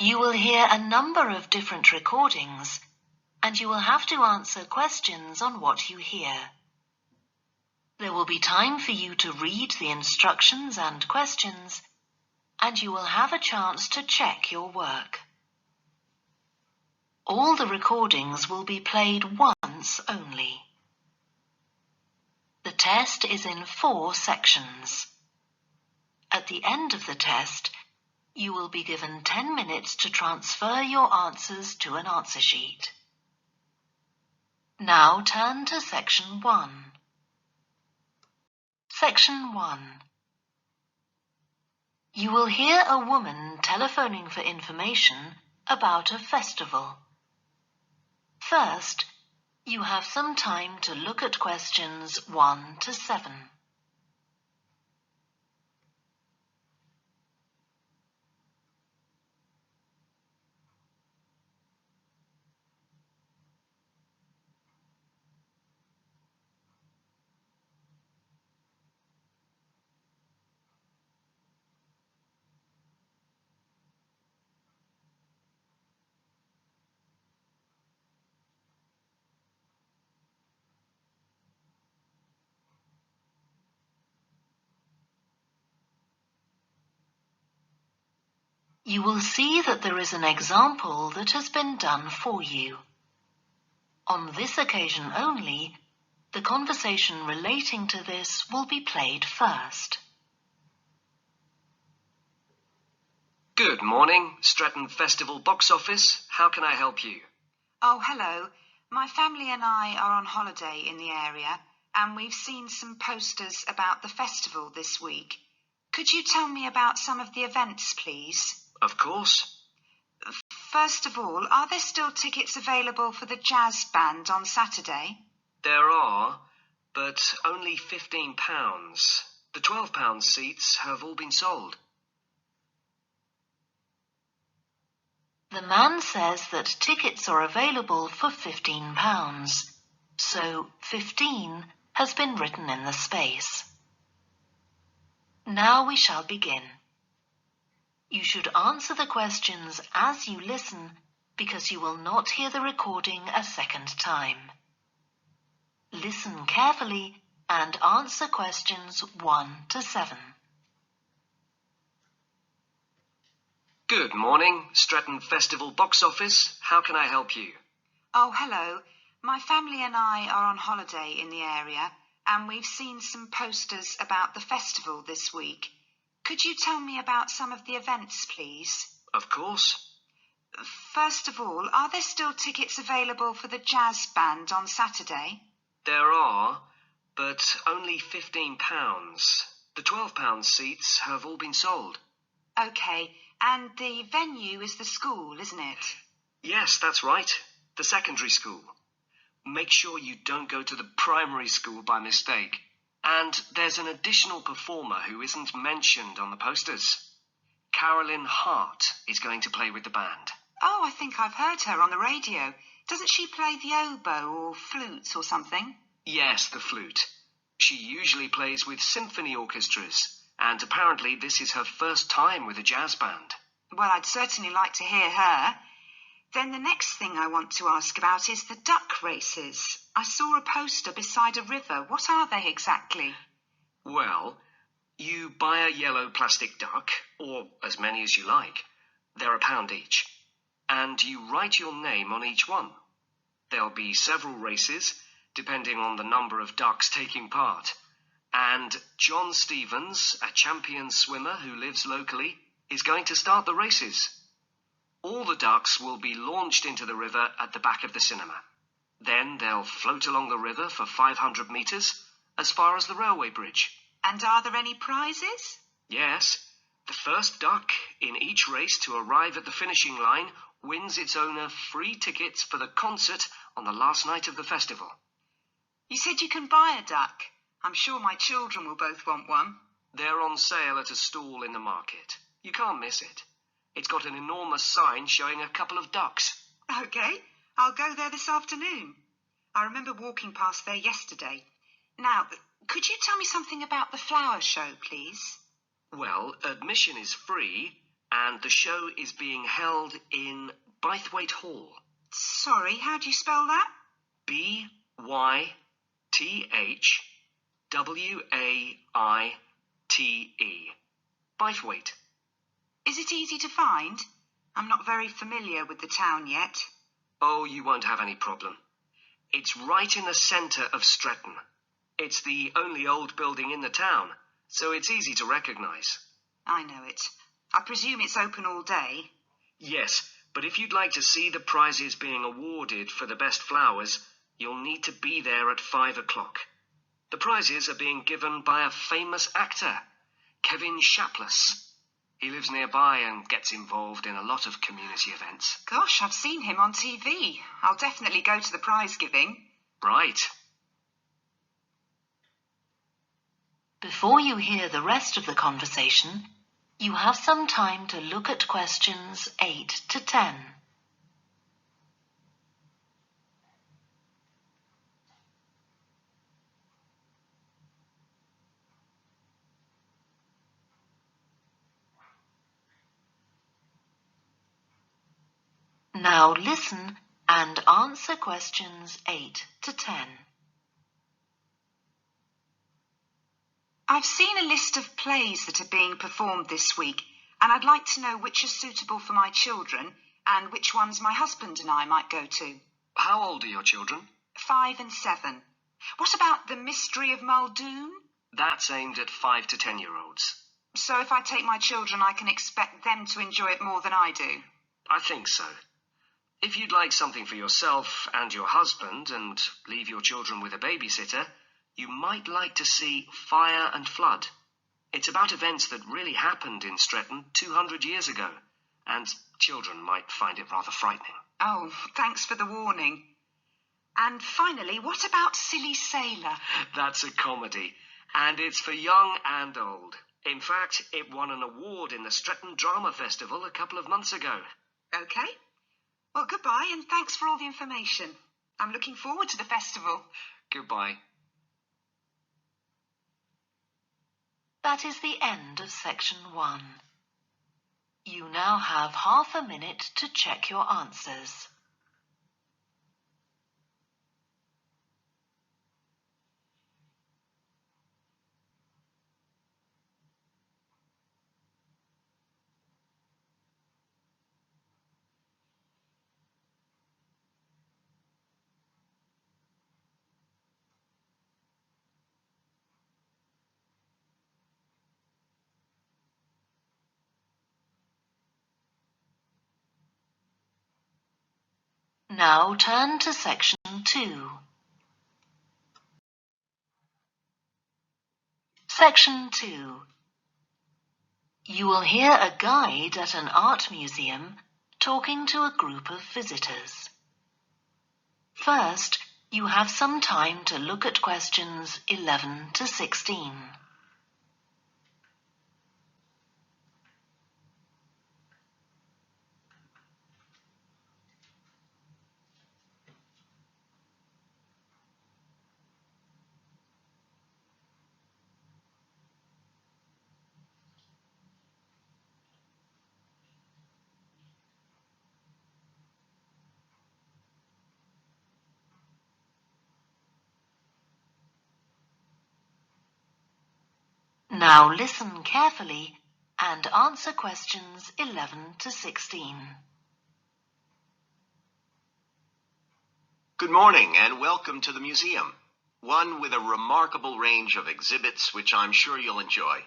You will hear a number of different recordings, and you will have to answer questions on what you hear. There will be time for you to read the instructions and questions, and you will have a chance to check your work. All the recordings will be played once only. The test is in 4 sections. At the end of the test, you will be given 10 minutes to transfer your answers to an answer sheet. Now turn to Section 1. Section 1. You will hear a woman telephoning for information about a festival. First, you have some time to look at questions 1 to 7. You will see that there is an example that has been done for you. On this occasion only, the conversation relating to this will be played first. Good morning, Stratton Festival box office. How can I help you? Oh, hello. My family and I are on holiday in the area, and we've seen some posters about the festival this week. Could you tell me about some of the events, please? Of course. First of all, are there still tickets available for the jazz band on Saturday? There are, but only £15. The £12 seats have all been sold. The man says that tickets are available for £15, so 15 has been written in the space. Now we shall begin. You should answer the questions as you listen, because you will not hear the recording a second time. Listen carefully and answer questions 1 to 7. Good morning, Stratton Festival box office. How can I help you? Oh, hello. My family and I are on holiday in the area, and we've seen some posters about the festival this week. Could you tell me about some of the events, please? Of course. First of all, are there still tickets available for the jazz band on Saturday? There are, but only £15. The £12 seats have all been sold. OK, and the venue is the school, isn't it? Yes, that's right. The secondary school. Make sure you don't go to the primary school by mistake. And there's an additional performer who isn't mentioned on the posters. Carolyn Hart is going to play with the band. Oh, I think I've heard her on the radio. Doesn't she play the oboe or flutes or something? Yes, the flute. She usually plays with symphony orchestras, and apparently this is her first time with a jazz band. Well, I'd certainly like to hear her. Then the next thing I want to ask about is the duck races. I saw a poster beside a river. What are they exactly? Well, you buy a yellow plastic duck, or as many as you like. They're £1 each. And you write your name on each one. There'll be several races, depending on the number of ducks taking part. And John Stevens, a champion swimmer who lives locally, is going to start the races. All the ducks will be launched into the river at the back of the cinema. Then they'll float along the river for 500 metres, as far as the railway bridge. And are there any prizes? Yes. The first duck in each race to arrive at the finishing line wins its owner free tickets for the concert on the last night of the festival. You said you can buy a duck. I'm sure my children will both want one. They're on sale at a stall in the market. You can't miss it. It's got an enormous sign showing a couple of ducks. OK, I'll go there this afternoon. I remember walking past there yesterday. Now, could you tell me something about the flower show, please? Well, admission is free, and the show is being held in Bythwaite Hall. Sorry, how do you spell that? Bythwaite. Bythwaite. Is it easy to find? I'm not very familiar with the town yet. Oh, you won't have any problem. It's right in the centre of Stretton. It's the only old building in the town, so it's easy to recognise. I know it. I presume it's open all day. Yes, but if you'd like to see the prizes being awarded for the best flowers, you'll need to be there at 5 o'clock. The prizes are being given by a famous actor, Kevin Shapless. He lives nearby and gets involved in a lot of community events. Gosh, I've seen him on TV. I'll definitely go to the prize giving. Right. Before you hear the rest of the conversation, you have some time to look at questions 8 to 10. Now listen and answer questions 8 to 10. I've seen a list of plays that are being performed this week, and I'd like to know which are suitable for my children and which ones my husband and I might go to. How old are your children? 5 and 7. What about The Mystery of Muldoon? That's aimed at 5 to 10-year-olds. So if I take my children, I can expect them to enjoy it more than I do? I think so. If you'd like something for yourself and your husband and leave your children with a babysitter, you might like to see Fire and Flood. It's about events that really happened in Stretton 200 years ago, and children might find it rather frightening. Oh, thanks for the warning. And finally, what about Silly Sailor? That's a comedy, and it's for young and old. In fact, it won an award in the Stretton Drama Festival a couple of months ago. OK. Well, goodbye, and thanks for all the information. I'm looking forward to the festival. Goodbye. That is the end of section 1. You now have half a minute to check your answers. Now turn to section 2. Section 2. You will hear a guide at an art museum talking to a group of visitors. First, you have some time to look at questions 11 to 16. Now listen carefully and answer questions 11 to 16. Good morning and welcome to the museum, one with a remarkable range of exhibits which I'm sure you'll enjoy.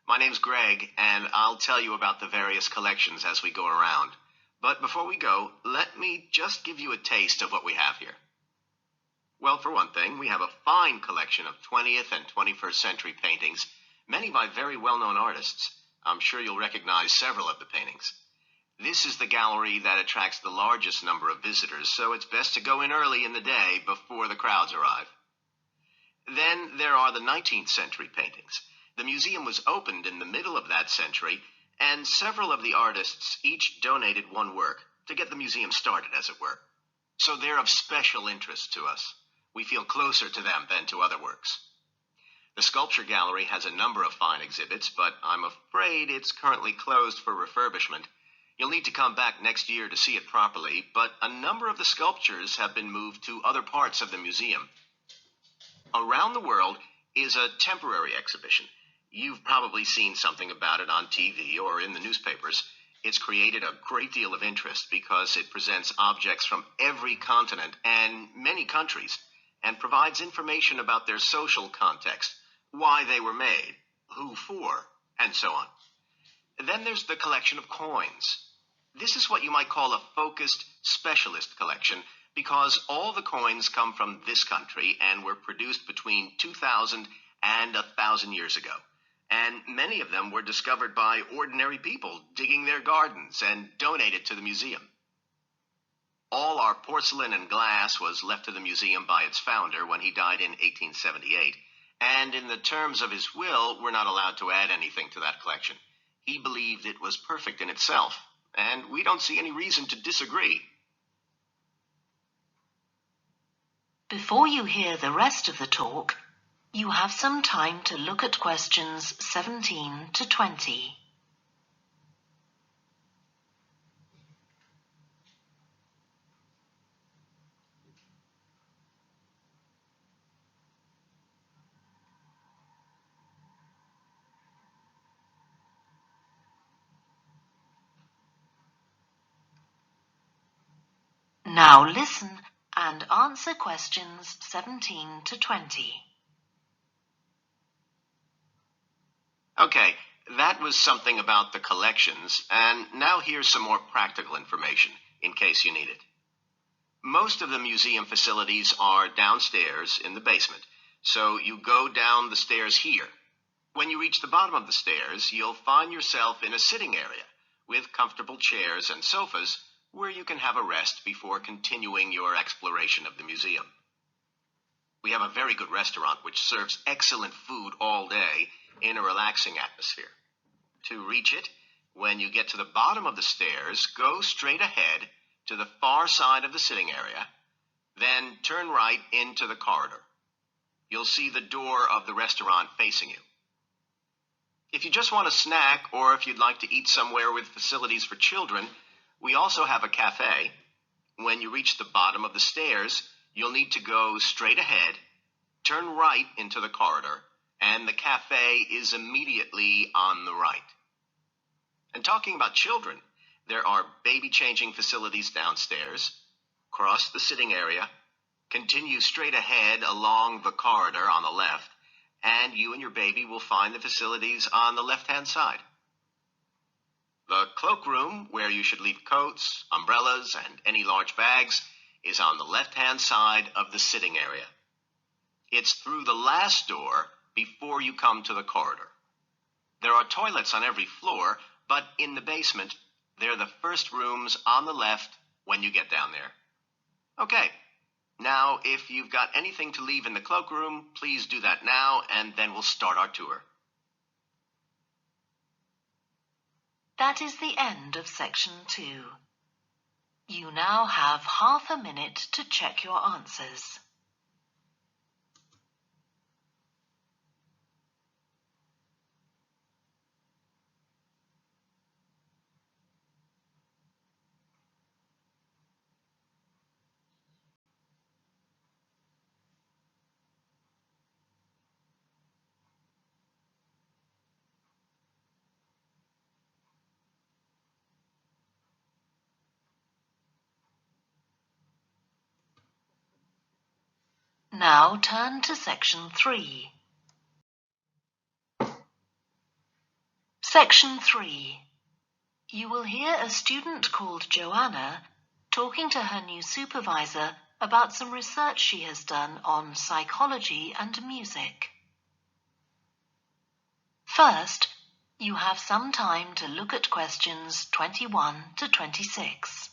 My name's Greg and I'll tell you about the various collections as we go around. But before we go, let me just give you a taste of what we have here. Well, for one thing, we have a fine collection of 20th and 21st century paintings, many by very well-known artists. I'm sure you'll recognize several of the paintings. This is the gallery that attracts the largest number of visitors, so it's best to go in early in the day before the crowds arrive. Then there are the 19th century paintings. The museum was opened in the middle of that century, and several of the artists each donated one work to get the museum started, as it were. So they're of special interest to us. We feel closer to them than to other works. The sculpture gallery has a number of fine exhibits, but I'm afraid it's currently closed for refurbishment. You'll need to come back next year to see it properly, but a number of the sculptures have been moved to other parts of the museum. Around the World is a temporary exhibition. You've probably seen something about it on TV or in the newspapers. It's created a great deal of interest because it presents objects from every continent and many countries and provides information about their social context, why they were made, who for, and so on. Then there's the collection of coins. This is what you might call a focused specialist collection because all the coins come from this country and were produced between 2,000 and 1,000 years ago. And many of them were discovered by ordinary people digging their gardens and donated to the museum. All our porcelain and glass was left to the museum by its founder when he died in 1878, and in the terms of his will, we're not allowed to add anything to that collection. He believed it was perfect in itself, and we don't see any reason to disagree. Before you hear the rest of the talk, you have some time to look at questions 17 to 20. Now listen and answer questions 17 to 20. Okay, that was something about the collections, and now here's some more practical information in case you need it. Most of the museum facilities are downstairs in the basement, so you go down the stairs here. When you reach the bottom of the stairs, you'll find yourself in a sitting area with comfortable chairs and sofas where you can have a rest before continuing your exploration of the museum. We have a very good restaurant which serves excellent food all day in a relaxing atmosphere. To reach it, when you get to the bottom of the stairs, go straight ahead to the far side of the sitting area, then turn right into the corridor. You'll see the door of the restaurant facing you. If you just want a snack or if you'd like to eat somewhere with facilities for children, we also have a cafe. When you reach the bottom of the stairs, you'll need to go straight ahead, turn right into the corridor, and the cafe is immediately on the right. And talking about children, there are baby changing facilities downstairs. Cross the sitting area, continue straight ahead along the corridor on the left, and you and your baby will find the facilities on the left-hand side. The cloakroom, where you should leave coats, umbrellas, and any large bags, is on the left-hand side of the sitting area. It's through the last door before you come to the corridor. There are toilets on every floor, but in the basement, they're the first rooms on the left when you get down there. Okay, now if you've got anything to leave in the cloakroom, please do that now, and then we'll start our tour. That is the end of section 2. You now have half a minute to check your answers. Now turn to section 3. Section 3. You will hear a student called Joanna talking to her new supervisor about some research she has done on psychology and music. First, you have some time to look at questions 21 to 26.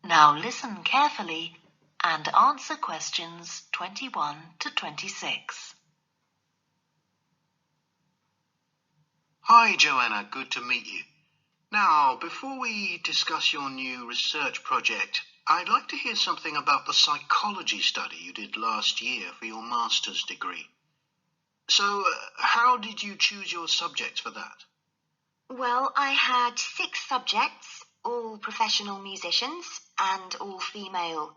Now listen carefully and answer questions 21 to 26. Hi, Joanna. Good to meet you. Now, before we discuss your new research project, I'd like to hear something about the psychology study you did last year for your master's degree. So, how did you choose your subjects for that? Well, I had 6 subjects, all professional musicians and all female.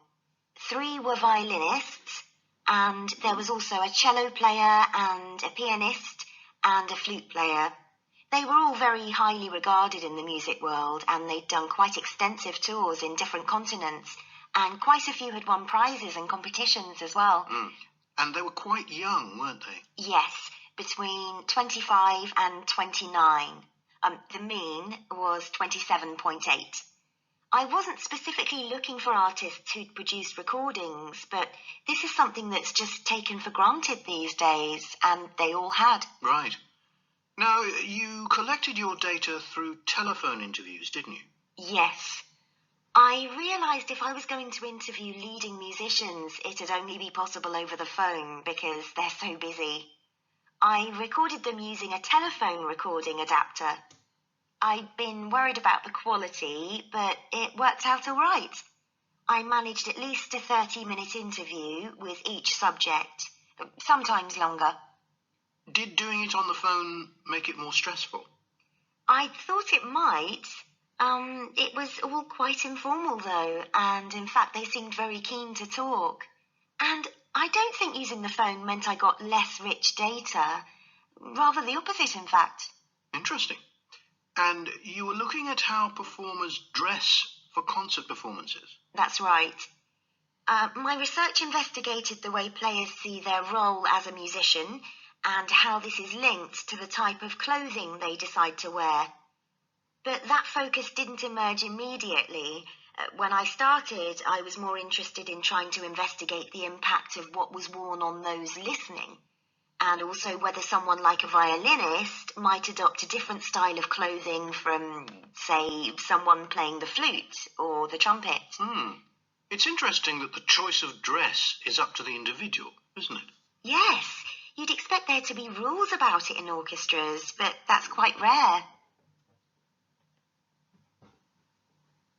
3 were violinists, and there was also a cello player and a pianist and a flute player. They were all very highly regarded in the music world, and they'd done quite extensive tours in different continents, and quite a few had won prizes and competitions as well. And they were quite young, weren't they? Yes, between 25 and 29. The mean was 27.8. I wasn't specifically looking for artists who'd produced recordings, but this is something that's just taken for granted these days, and they all had. Right. Now, you collected your data through telephone interviews, didn't you? Yes. I realised if I was going to interview leading musicians, it'd only be possible over the phone because they're so busy. I recorded them using a telephone recording adapter. I'd been worried about the quality, but it worked out all right. I managed at least a 30-minute interview with each subject, sometimes longer. Did doing it on the phone make it more stressful? I thought it might. It was all quite informal, though, and in fact they seemed very keen to talk. And I don't think using the phone meant I got less rich data. Rather the opposite, in fact. Interesting. And you were looking at how performers dress for concert performances? That's right. My research investigated the way players see their role as a musician and how this is linked to the type of clothing they decide to wear. But that focus didn't emerge immediately. When I started, I was more interested in trying to investigate the impact of what was worn on those listening, and also whether someone like a violinist might adopt a different style of clothing from, say, someone playing the flute or the trumpet. It's interesting that the choice of dress is up to the individual, isn't it? Yes, you'd expect there to be rules about it in orchestras, but that's quite rare.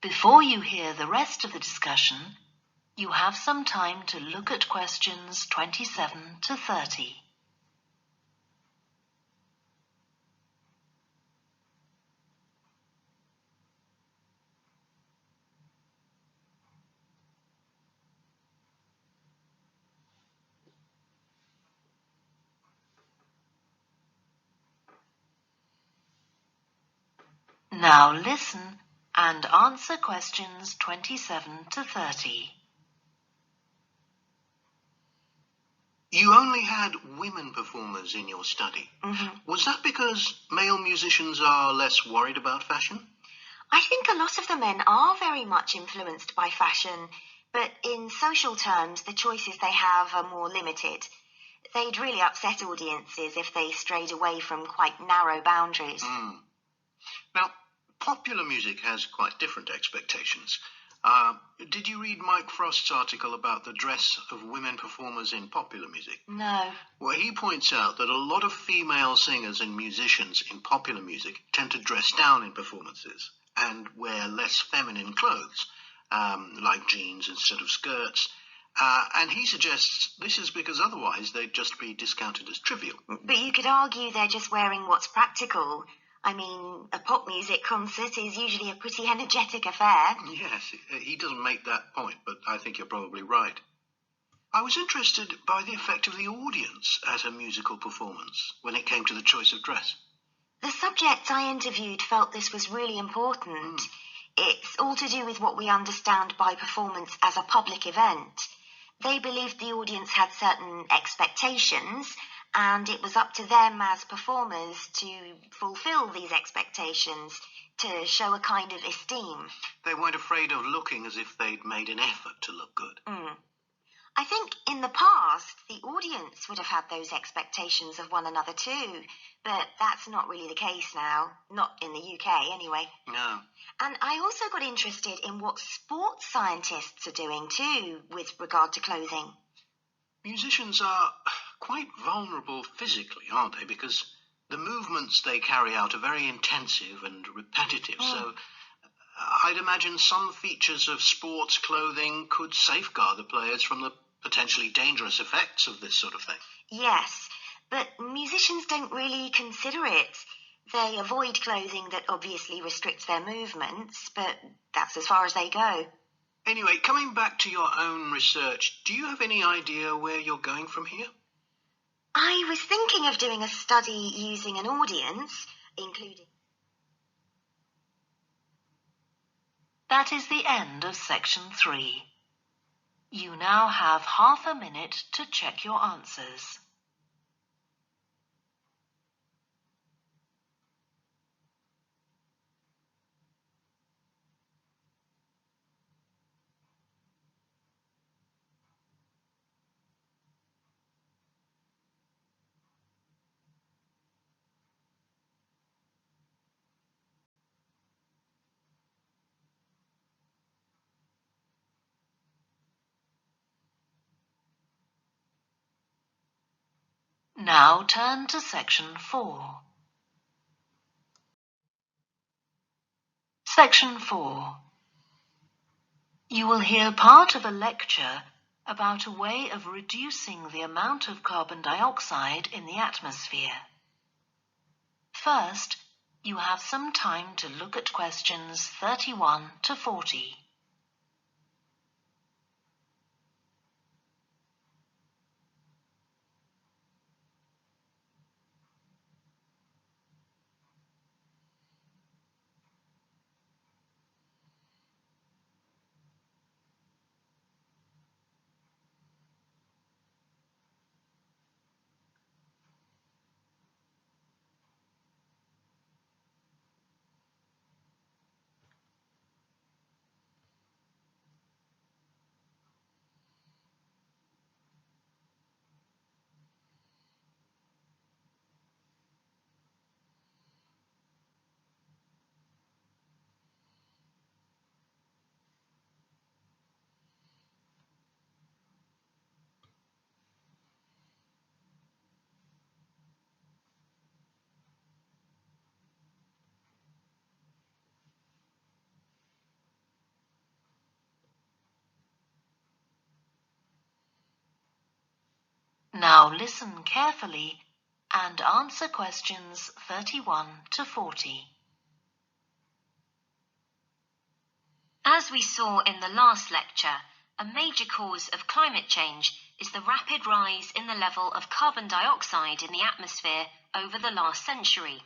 Before you hear the rest of the discussion, you have some time to look at questions 27 to 30. Now listen and answer questions 27 to 30. You only had women performers in your study. Was that because male musicians are less worried about fashion? I think a lot of the men are very much influenced by fashion, but in social terms, the choices they have are more limited. They'd really upset audiences if they strayed away from quite narrow boundaries. Now, popular music has quite different expectations. Did you read Mike Frost's article about the dress of women performers in popular music? No. Well, he points out that a lot of female singers and musicians in popular music tend to dress down in performances and wear less feminine clothes, like jeans instead of skirts. And he suggests this is because otherwise they'd just be discounted as trivial. But you could argue they're just wearing what's practical. I mean, a pop music concert is usually a pretty energetic affair. Yes, he doesn't make that point, but I think you're probably right. I was interested by the effect of the audience at a musical performance when it came to the choice of dress. The subjects I interviewed felt this was really important. It's all to do with what we understand by performance as a public event. They believed the audience had certain expectations, and it was up to them as performers to fulfill these expectations, to show a kind of esteem. They weren't afraid of looking as if they'd made an effort to look good. I think in the past, the audience would have had those expectations of one another too, but that's not really the case now. Not in the UK, anyway. No. And I also got interested in what sports scientists are doing too with regard to clothing. Musicians are quite vulnerable physically, aren't they? Because the movements they carry out are very intensive and repetitive, so I'd imagine some features of sports clothing could safeguard the players from the potentially dangerous effects of this sort of thing. Yes, but musicians don't really consider it. They avoid clothing that obviously restricts their movements, but that's as far as they go. Anyway, coming back to your own research, do you have any idea where you're going from here? I was thinking of doing a study using an audience, including... That is the end of section 3. You now have half a minute to check your answers. Now turn to section 4. Section 4. You will hear part of a lecture about a way of reducing the amount of carbon dioxide in the atmosphere. First, you have some time to look at questions 31 to 40. Now listen carefully and answer questions 31 to 40. As we saw in the last lecture, a major cause of climate change is the rapid rise in the level of carbon dioxide in the atmosphere over the last century.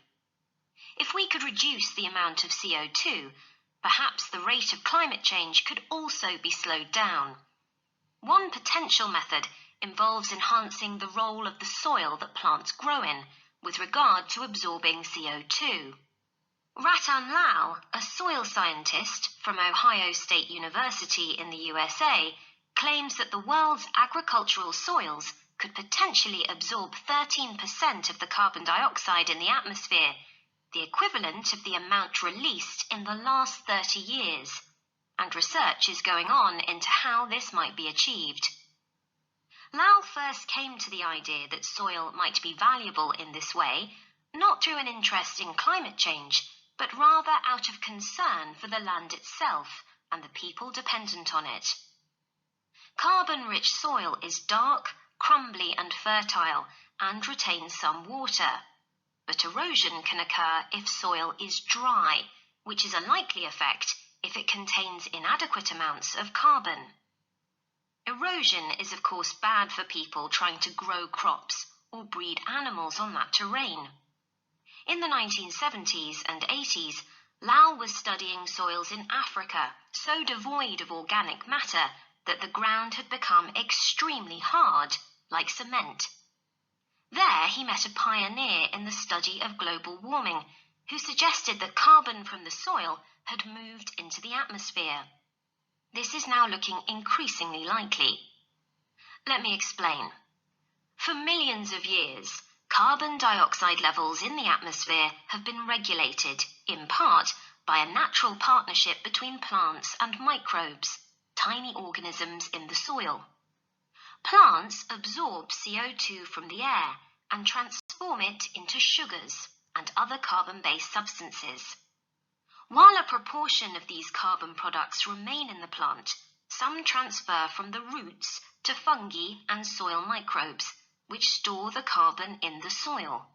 If we could reduce the amount of CO2, perhaps the rate of climate change could also be slowed down. One potential method involves enhancing the role of the soil that plants grow in with regard to absorbing CO2. Ratan Lal, a soil scientist from Ohio State University in the USA, claims that the world's agricultural soils could potentially absorb 13% of the carbon dioxide in the atmosphere, the equivalent of the amount released in the last 30 years, and research is going on into how this might be achieved. Lal first came to the idea that soil might be valuable in this way, not through an interest in climate change, but rather out of concern for the land itself and the people dependent on it. Carbon-rich soil is dark, crumbly and fertile and retains some water, but erosion can occur if soil is dry, which is a likely effect if it contains inadequate amounts of carbon. Erosion is of course bad for people trying to grow crops or breed animals on that terrain. In the 1970s and 80s, Lal was studying soils in Africa so devoid of organic matter that the ground had become extremely hard, like cement. There he met a pioneer in the study of global warming, who suggested that carbon from the soil had moved into the atmosphere. This is now looking increasingly likely. Let me explain. For millions of years, carbon dioxide levels in the atmosphere have been regulated, in part, by a natural partnership between plants and microbes, tiny organisms in the soil. Plants absorb CO2 from the air and transform it into sugars and other carbon-based substances. While a proportion of these carbon products remain in the plant, some transfer from the roots to fungi and soil microbes, which store the carbon in the soil.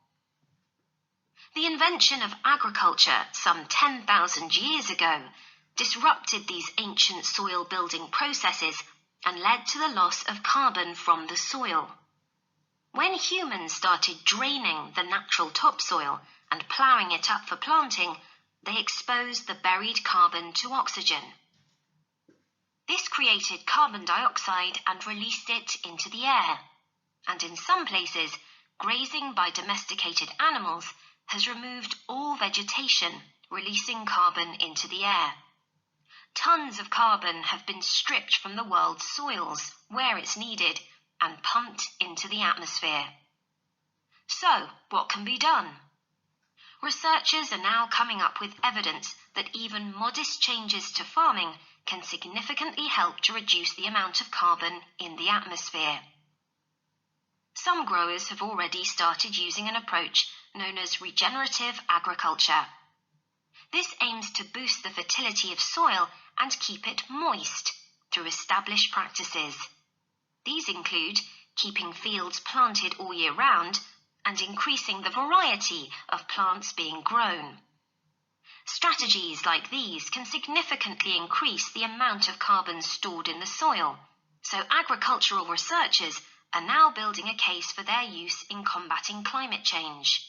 The invention of agriculture some 10,000 years ago disrupted these ancient soil building processes and led to the loss of carbon from the soil. When humans started draining the natural topsoil and ploughing it up for planting, they exposed the buried carbon to oxygen. This created carbon dioxide and released it into the air. And in some places, grazing by domesticated animals has removed all vegetation, releasing carbon into the air. Tons of carbon have been stripped from the world's soils, where it's needed, and pumped into the atmosphere. So, what can be done? Researchers are now coming up with evidence that even modest changes to farming can significantly help to reduce the amount of carbon in the atmosphere. Some growers have already started using an approach known as regenerative agriculture. This aims to boost the fertility of soil and keep it moist through established practices. These include keeping fields planted all year round and increasing the variety of plants being grown. Strategies like these can significantly increase the amount of carbon stored in the soil, so agricultural researchers are now building a case for their use in combating climate change.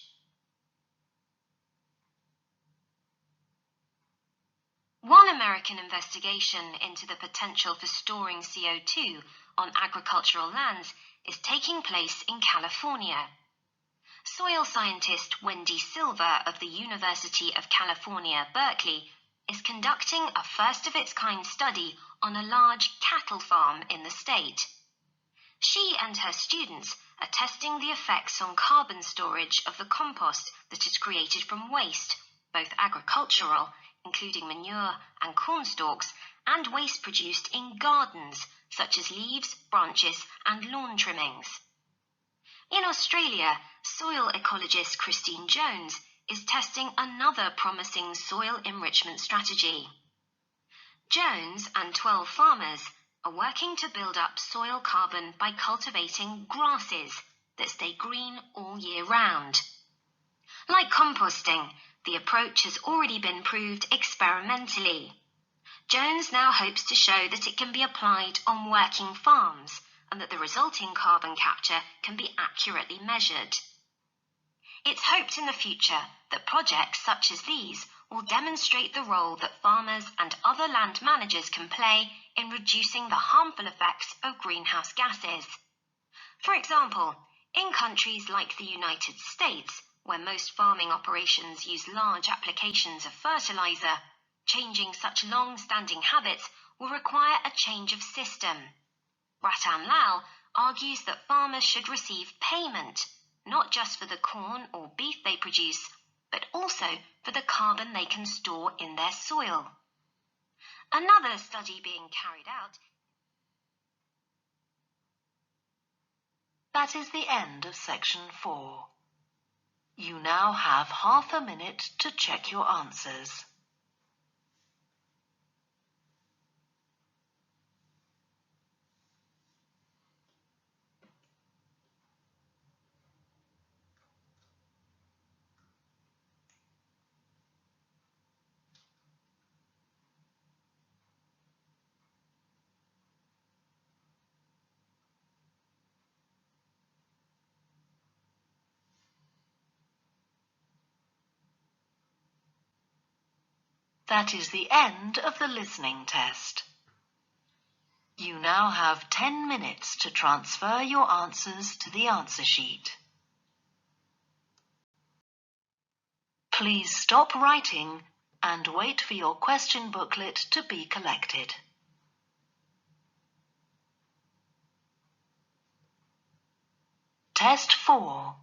One American investigation into the potential for storing CO2 on agricultural lands is taking place in California. Soil scientist Wendy Silver of the University of California, Berkeley, is conducting a first-of-its-kind study on a large cattle farm in the state. She and her students are testing the effects on carbon storage of the compost that is created from waste, both agricultural, including manure and corn stalks, and waste produced in gardens, such as leaves, branches, and lawn trimmings. In Australia, soil ecologist Christine Jones is testing another promising soil enrichment strategy. Jones and 12 farmers are working to build up soil carbon by cultivating grasses that stay green all year round. Like composting, the approach has already been proved experimentally. Jones now hopes to show that it can be applied on working farms and that the resulting carbon capture can be accurately measured. It's hoped in the future that projects such as these will demonstrate the role that farmers and other land managers can play in reducing the harmful effects of greenhouse gases. For example, in countries like the United States, where most farming operations use large applications of fertilizer, changing such long-standing habits will require a change of system. Ratan Lal argues that farmers should receive payment, not just for the corn or beef they produce, but also for the carbon they can store in their soil. Another study being carried out. That is the end of section 4. You now have half a minute to check your answers. That is the end of the listening test. You now have 10 minutes to transfer your answers to the answer sheet. Please stop writing and wait for your question booklet to be collected. Test 4.